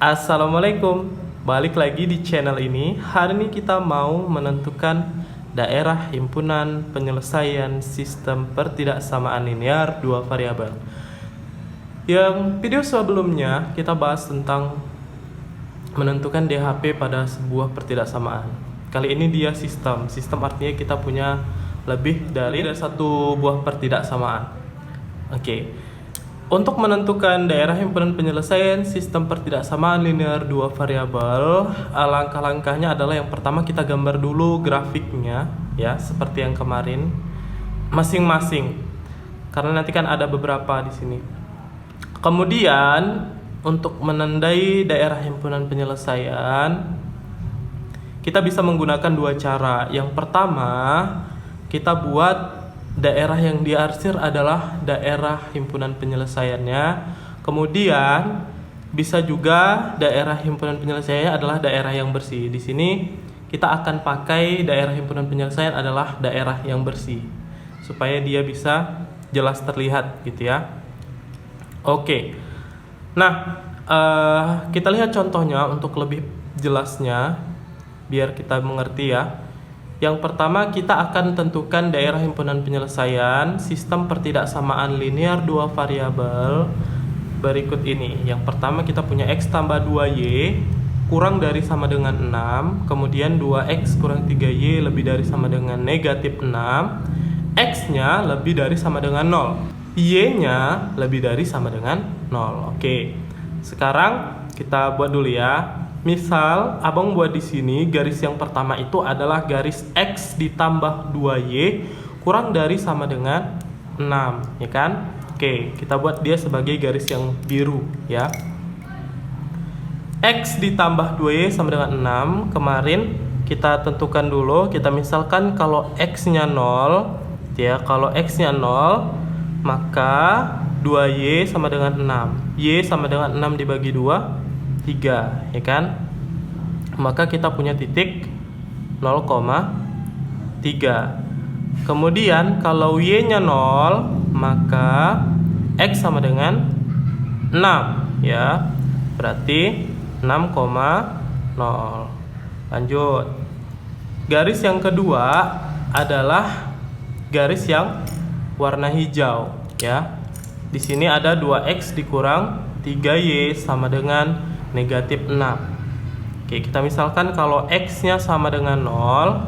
Assalamualaikum, balik lagi di channel ini. Hari ini kita mau menentukan daerah himpunan penyelesaian sistem pertidaksamaan linear dua variabel. Yang video sebelumnya kita bahas tentang menentukan DHP pada sebuah pertidaksamaan. Kali ini dia sistem artinya kita punya lebih dari satu buah pertidaksamaan. Oke. Untuk menentukan daerah himpunan penyelesaian sistem pertidaksamaan linear dua variabel, langkah-langkahnya adalah yang pertama kita gambar dulu grafiknya ya, seperti yang kemarin masing-masing. Karena nanti kan ada beberapa di sini. Kemudian untuk menandai daerah himpunan penyelesaian, kita bisa menggunakan dua cara. Yang pertama, kita buat daerah yang diarsir adalah daerah himpunan penyelesaiannya. Kemudian bisa juga daerah himpunan penyelesaiannya adalah daerah yang bersih. Di sini kita akan pakai daerah himpunan penyelesaian adalah daerah yang bersih supaya dia bisa jelas terlihat gitu ya. Oke. Nah, kita lihat contohnya untuk lebih jelasnya biar kita mengerti ya. Yang pertama kita akan tentukan daerah himpunan penyelesaian sistem pertidaksamaan linear dua variabel berikut ini. Yang pertama kita punya X tambah 2Y kurang dari sama dengan 6, kemudian 2X kurang 3Y lebih dari sama dengan negatif 6, X-nya lebih dari sama dengan 0, Y-nya lebih dari sama dengan 0. Oke, sekarang kita buat dulu ya. Misal, abang buat di sini garis yang pertama itu adalah garis X ditambah 2Y kurang dari sama dengan 6, ya kan? Oke, kita buat dia sebagai garis yang biru ya. X ditambah 2Y sama dengan 6. Kemarin kita tentukan dulu, kita misalkan kalau X-nya 0 ya, kalau X-nya 0 maka 2Y sama dengan 6. Y sama dengan 6 dibagi 2 3, ya kan? Maka kita punya titik 0,3. Kemudian kalau Y-nya 0, maka X sama dengan 6 ya. Berarti 6,0. Lanjut. Garis yang kedua adalah garis yang warna hijau ya. Di sini ada 2X dikurang 3Y sama dengan negatif 6. Oke, kita misalkan kalau X-nya sama dengan 0,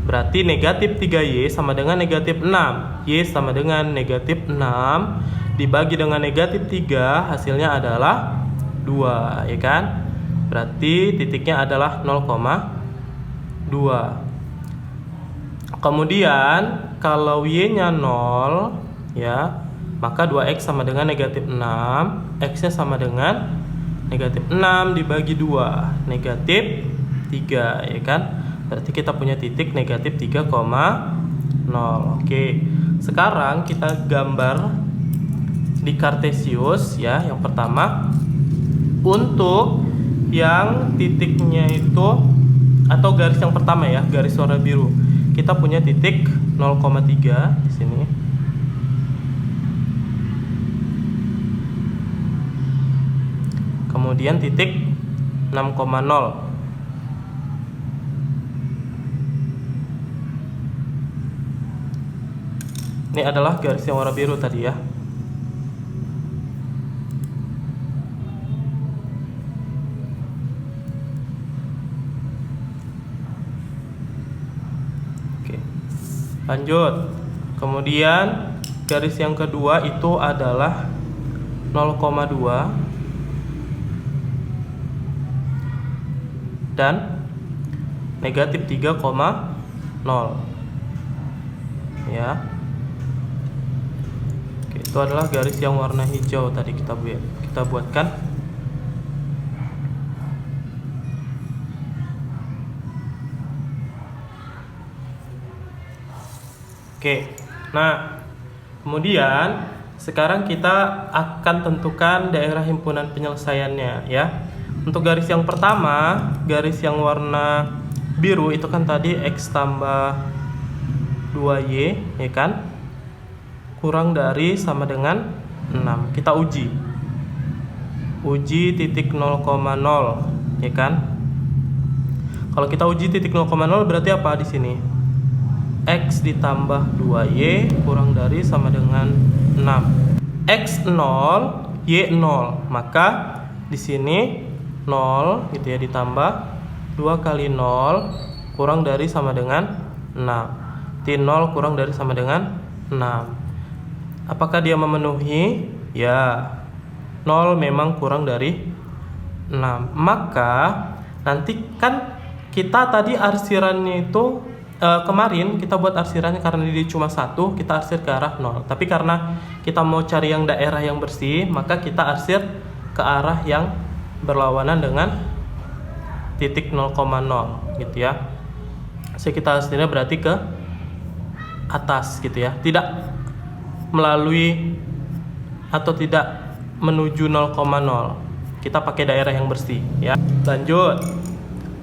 berarti negatif 3Y sama dengan negatif 6. Y sama dengan negatif 6 dibagi dengan negatif 3, hasilnya adalah 2, ya kan? Berarti titiknya adalah 0,2. Kemudian kalau Y-nya 0 ya, maka 2X sama dengan negatif 6, X-nya sama dengan negatif 6 dibagi 2, negatif 3, ya kan? Berarti kita punya titik negatif 3,0. Oke, sekarang kita gambar di Kartesius ya. Yang pertama, untuk yang titiknya itu atau garis yang pertama ya, garis warna biru, kita punya titik 0,3 di sini. Kemudian titik 6,0. Ini adalah garis yang warna biru tadi ya. Oke. Lanjut. Kemudian garis yang kedua itu adalah 0,2 dan negatif 3,0 ya. Oke, itu adalah garis yang warna hijau tadi kita buatkan. Oke, nah kemudian sekarang kita akan tentukan daerah himpunan penyelesaiannya ya. Untuk garis yang pertama, garis yang warna biru itu kan tadi X tambah 2Y ya kan, kurang dari sama dengan 6. Kita uji. uji titik 0,0, ya kan? Kalau kita uji titik 0,0 berarti apa di sini? X ditambah 2Y kurang dari sama dengan 6. X 0, Y 0. Maka di sini 0 gitu ya, ditambah 2 kali 0 kurang dari sama dengan 6. T0 kurang dari sama dengan 6. Apakah dia memenuhi? Ya, 0 memang kurang dari 6. Maka nanti kan kita tadi arsirannya itu kemarin kita buat arsirannya karena dia cuma 1, kita arsir ke arah 0. Tapi karena kita mau cari yang daerah yang bersih, maka kita arsir ke arah yang berlawanan dengan titik 0,0 gitu ya. Jadi kita arsirnya berarti ke atas gitu ya, tidak melalui atau tidak menuju 0,0. Kita pakai daerah yang bersih ya. Lanjut.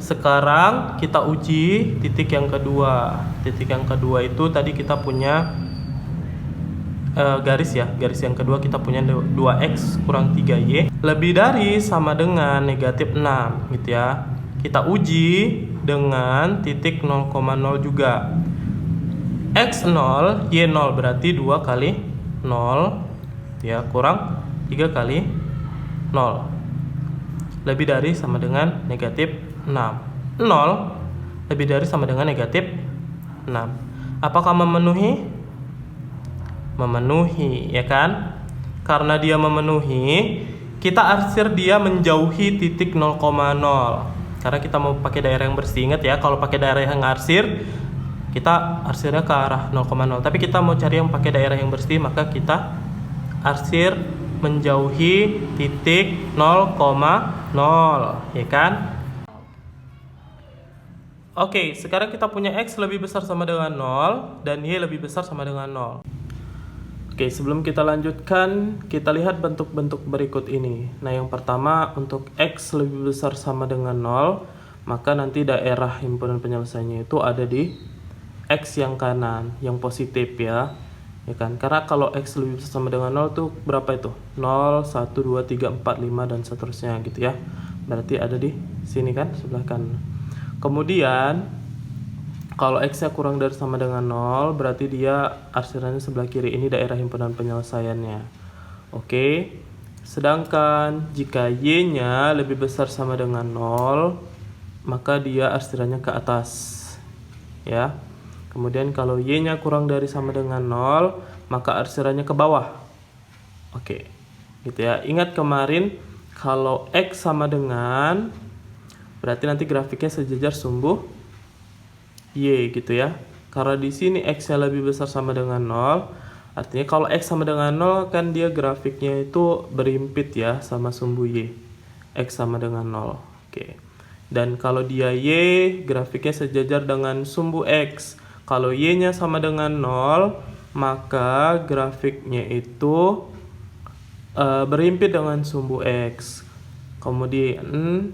Sekarang kita uji titik yang kedua. Titik yang kedua itu tadi kita punya garis ya. Garis yang kedua kita punya 2x kurang 3y lebih dari sama dengan negatif 6 gitu ya. Kita uji dengan titik 0,0 juga. X 0, Y 0 berarti 2 kali 0 ya, kurang 3 kali 0 lebih dari sama dengan negatif 6. 0 lebih dari sama dengan negatif 6. Apakah memenuhi? Memenuhi, ya kan? Karena dia memenuhi, kita arsir dia menjauhi titik 0,0. Karena kita mau pakai daerah yang bersih. Ingat ya, kalau pakai daerah yang arsir, kita arsirnya ke arah 0,0. Tapi kita mau cari yang pakai daerah yang bersih, maka kita arsir menjauhi titik 0,0, ya kan? Oke, sekarang kita punya X lebih besar sama dengan 0 dan Y lebih besar sama dengan 0. Oke, sebelum kita lanjutkan, kita lihat bentuk-bentuk berikut ini. Nah, yang pertama untuk X lebih besar sama dengan 0, maka nanti daerah himpunan penyelesaiannya itu ada di X yang kanan, yang positif ya. Ya kan? Karena kalau X lebih besar sama dengan 0 tuh berapa itu? 0, 1, 2, 3, 4, 5 dan seterusnya gitu ya. Berarti ada di sini kan, sebelah kanan. Kemudian kalau X-nya kurang dari sama dengan 0, berarti dia arsirannya sebelah kiri. Ini daerah himpunan penyelesaiannya. Oke. Sedangkan jika Y-nya lebih besar sama dengan 0, maka dia arsirannya ke atas. Ya. Kemudian kalau Y-nya kurang dari sama dengan 0, maka arsirannya ke bawah. Oke. Gitu ya. Ingat kemarin kalau X sama dengan, berarti nanti grafiknya sejajar sumbu Y gitu ya. Karena di sini X-nya lebih besar sama dengan 0, artinya kalau X sama dengan 0 kan dia grafiknya itu berimpit ya sama sumbu Y. X sama dengan 0. Oke. Dan kalau dia Y, grafiknya sejajar dengan sumbu X. Kalau Y-nya sama dengan 0, maka grafiknya itu berimpit dengan sumbu X. Kemudian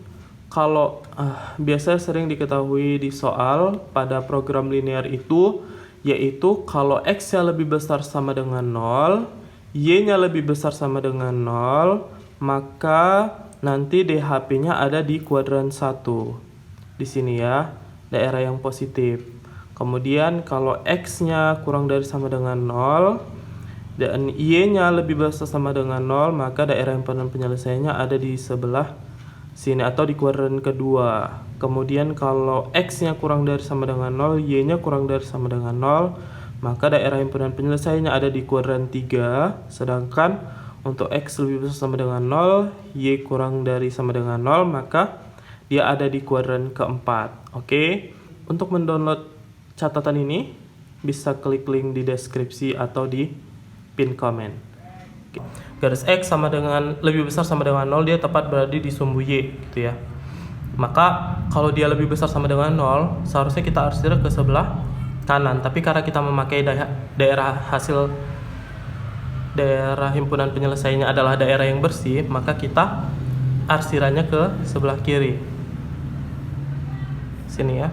kalau biasa sering diketahui di soal pada program linear itu, yaitu kalau X-nya lebih besar sama dengan 0, Y-nya lebih besar sama dengan 0, maka nanti DHP-nya ada di kuadran 1. Di sini ya, daerah yang positif. Kemudian kalau X-nya kurang dari sama dengan 0 dan Y-nya lebih besar sama dengan 0, maka daerah himpunan penyelesaiannya ada di sebelah sini atau di kuadran kedua. Kemudian kalau X-nya kurang dari sama dengan 0, Y-nya kurang dari sama dengan 0, maka daerah himpunan penyelesaiannya ada di kuadran 3. Sedangkan untuk X lebih besar sama dengan 0, Y kurang dari sama dengan 0, maka dia ada di kuadran keempat. Oke. Untuk mendownload catatan ini, bisa klik link di deskripsi atau di pin comment. Garis X sama dengan lebih besar sama dengan 0, dia tepat berada di sumbu Y gitu ya. Maka kalau dia lebih besar sama dengan 0, seharusnya kita arsir ke sebelah kanan. Tapi karena kita memakai daerah himpunan penyelesaiannya adalah daerah yang bersih, maka kita arsirannya ke sebelah kiri. Sini ya.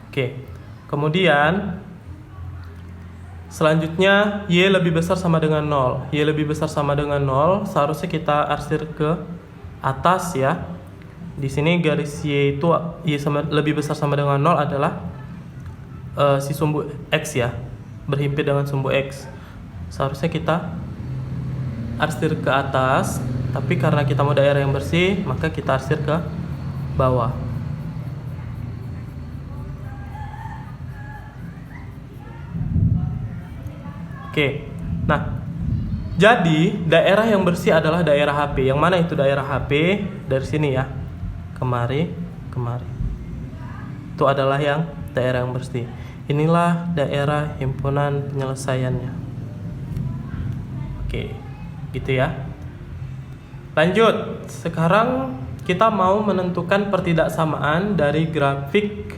Oke. Kemudian Selanjutnya Y lebih besar sama dengan 0. Y lebih besar sama dengan 0, seharusnya kita arsir ke atas ya. Di sini garis Y itu lebih besar sama dengan 0 adalah si sumbu X ya, berhimpit dengan sumbu X. Seharusnya kita arsir ke atas, tapi karena kita mau daerah yang bersih, maka kita arsir ke bawah. Oke, nah jadi daerah yang bersih adalah daerah HP. Yang mana itu daerah HP? Dari sini ya, kemari. Itu adalah yang daerah yang bersih. Inilah daerah himpunan penyelesaiannya. Oke, gitu ya. Lanjut, sekarang kita mau menentukan pertidaksamaan dari grafik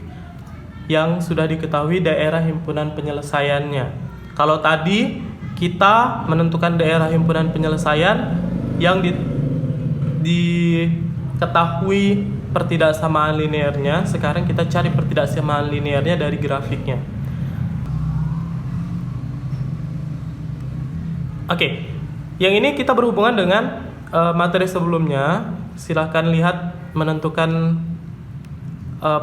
yang sudah diketahui daerah himpunan penyelesaiannya. Kalau tadi kita menentukan daerah himpunan penyelesaian yang diketahui pertidaksamaan linearnya, sekarang kita cari pertidaksamaan linearnya dari grafiknya. Oke, yang ini kita berhubungan dengan materi sebelumnya. Silahkan lihat menentukan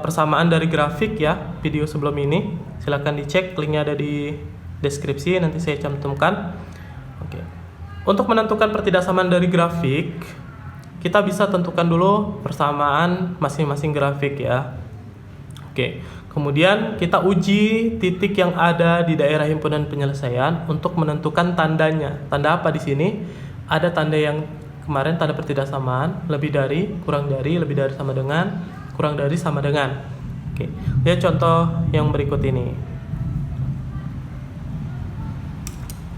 persamaan dari grafik ya, video sebelum ini. Silahkan dicek, linknya ada di deskripsi, nanti saya cantumkan. Oke. Untuk menentukan pertidaksamaan dari grafik, kita bisa tentukan dulu persamaan masing-masing grafik ya. Oke. Kemudian kita uji titik yang ada di daerah himpunan penyelesaian untuk menentukan tandanya. Tanda apa di sini? Ada tanda yang kemarin, tanda pertidaksamaan, lebih dari, kurang dari, lebih dari sama dengan, kurang dari sama dengan. Oke. Lihat contoh yang berikut ini.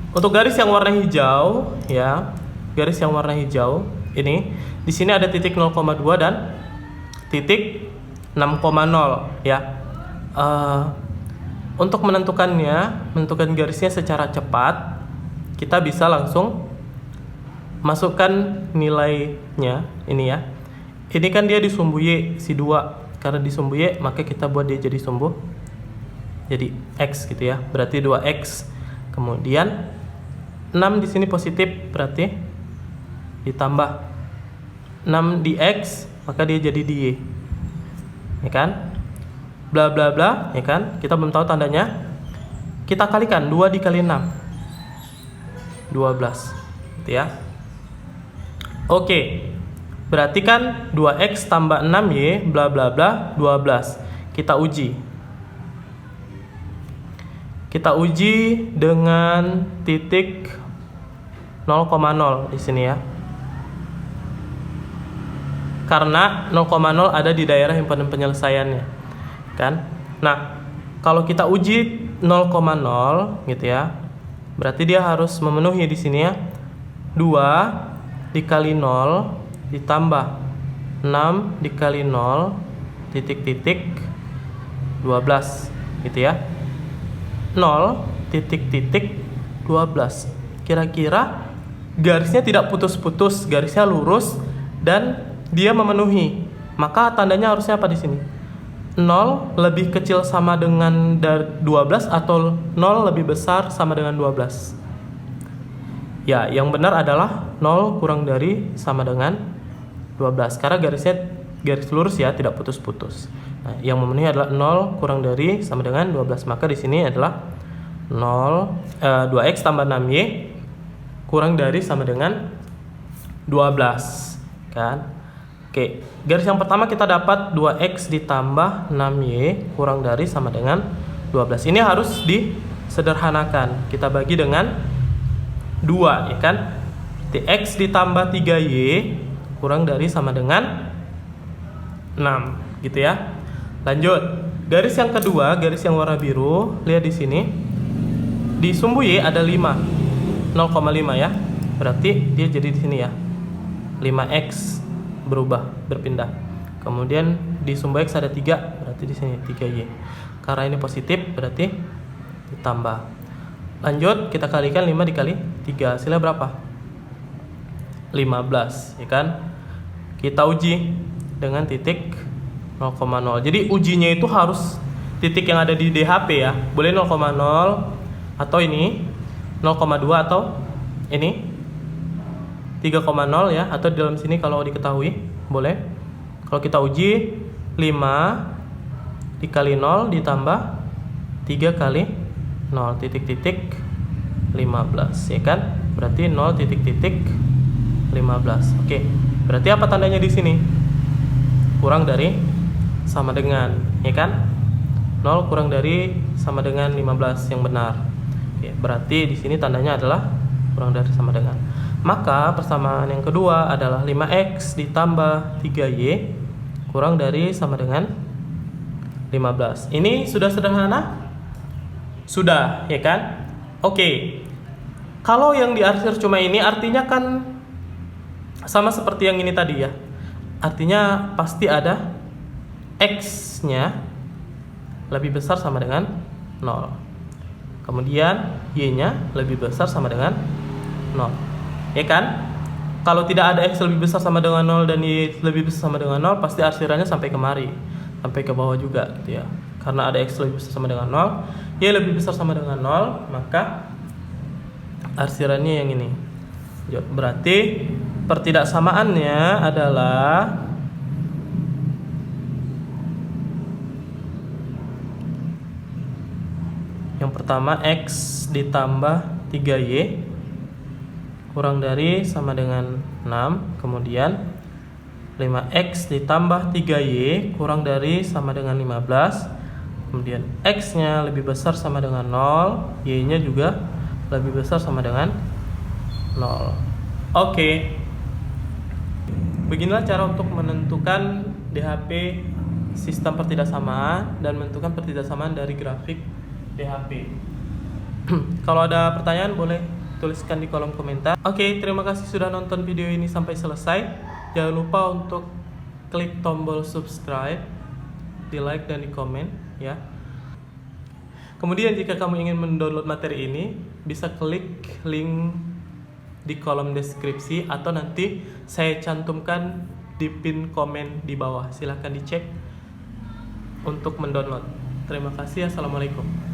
Untuk garis yang warna hijau ya, garis yang warna hijau ini di sini ada titik 0,2 dan titik 6,0 ya. Untuk menentukan garisnya secara cepat, kita bisa langsung masukkan nilainya ini ya. Ini kan dia di sumbu Y si 2. Karena di sumbu Y, maka kita buat dia jadi sumbu jadi X gitu ya. Berarti 2X. Kemudian 6 di sini positif, berarti ditambah 6 di X, maka dia jadi di Y. Ya kan? Bla bla bla, ya kan? Kita belum tahu tandanya. Kita kalikan 2 dikali 6. 12. Gitu ya. Oke. Berarti kan 2X tambah 6Y bla bla bla 12. Kita uji. Kita uji dengan titik 0,0 di sini ya. Karena 0,0 ada di daerah himpunan penyelesaiannya. Kan? Nah, kalau kita uji 0,0 gitu ya. Berarti dia harus memenuhi di sini ya. 2 dikali 0 ditambah 6 dikali 0 titik-titik 12 gitu ya. 0 titik-titik 12. Kira-kira garisnya tidak putus-putus, garisnya lurus dan dia memenuhi. Maka tandanya harusnya apa di sini? 0 lebih kecil sama dengan 12 atau 0 lebih besar sama dengan 12? Ya, yang benar adalah 0 kurang dari sama dengan 12 karena garisnya garis lurus ya, tidak putus-putus. Nah, yang memenuhi adalah 0 kurang dari sama dengan 12. Maka di sini adalah 2X tambah 6Y kurang dari sama dengan 12 kan. Oke, garis yang pertama kita dapat 2X ditambah 6Y kurang dari sama dengan 12. Ini harus disederhanakan. Kita bagi dengan 2 ya kan. X ditambah 3Y kurang dari sama dengan 6 gitu ya. Lanjut, garis yang kedua, garis yang warna biru, lihat di sini. Di sumbu Y ada 5, 0,5 ya. Berarti dia jadi di sini ya. 5X berpindah. Kemudian di sumbu X ada 3, berarti di sini 3Y. Karena ini positif, berarti ditambah. Lanjut, kita kalikan 5 dikali 3, hasilnya berapa? 15, ya kan? Kita uji dengan titik 0,0. Jadi ujinya itu harus titik yang ada di DHP ya. Boleh 0,0 atau ini 0,2 atau ini 3,0 ya, atau di dalam sini kalau diketahui boleh. Kalau kita uji 5 dikali 0 ditambah 3 kali 0 titik-titik 15 ya kan, berarti 0 titik-titik 15. Oke, berarti apa tandanya di sini? Kurang dari sama dengan, ya kan? 0 kurang dari sama dengan 15 yang benar. Oke, berarti di sini tandanya adalah kurang dari sama dengan. Maka persamaan yang kedua adalah 5x ditambah 3y kurang dari sama dengan 15. Ini sudah sederhana? Sudah, ya kan? Oke. Kalau yang diarsir cuma ini artinya kan sama seperti yang ini tadi ya. Artinya pasti ada x-nya lebih besar sama dengan 0. Kemudian y-nya lebih besar sama dengan 0. Ya kan? Kalau tidak ada x lebih besar sama dengan 0 dan y lebih besar sama dengan 0, pasti arsirannya sampai kemari, sampai ke bawah juga gitu ya. Karena ada x lebih besar sama dengan 0, y lebih besar sama dengan 0, maka arsirannya yang ini. Berarti pertidaksamaannya adalah yang pertama x ditambah 3y kurang dari sama dengan 6, kemudian 5x ditambah 3y kurang dari sama dengan 15, kemudian x-nya lebih besar sama dengan 0, y-nya juga lebih besar sama dengan 0. Oke. Beginilah cara untuk menentukan DHP sistem pertidaksamaan dan menentukan pertidaksamaan dari grafik DHP. Kalau ada pertanyaan boleh tuliskan di kolom komentar. Oke, terima kasih sudah nonton video ini sampai selesai. Jangan lupa untuk klik tombol subscribe, di like dan di komen ya. Kemudian jika kamu ingin mendownload materi ini, bisa klik link di kolom deskripsi atau nanti saya cantumkan di pin komen di bawah. Silahkan dicek untuk mendownload. Terima kasih. Assalamualaikum.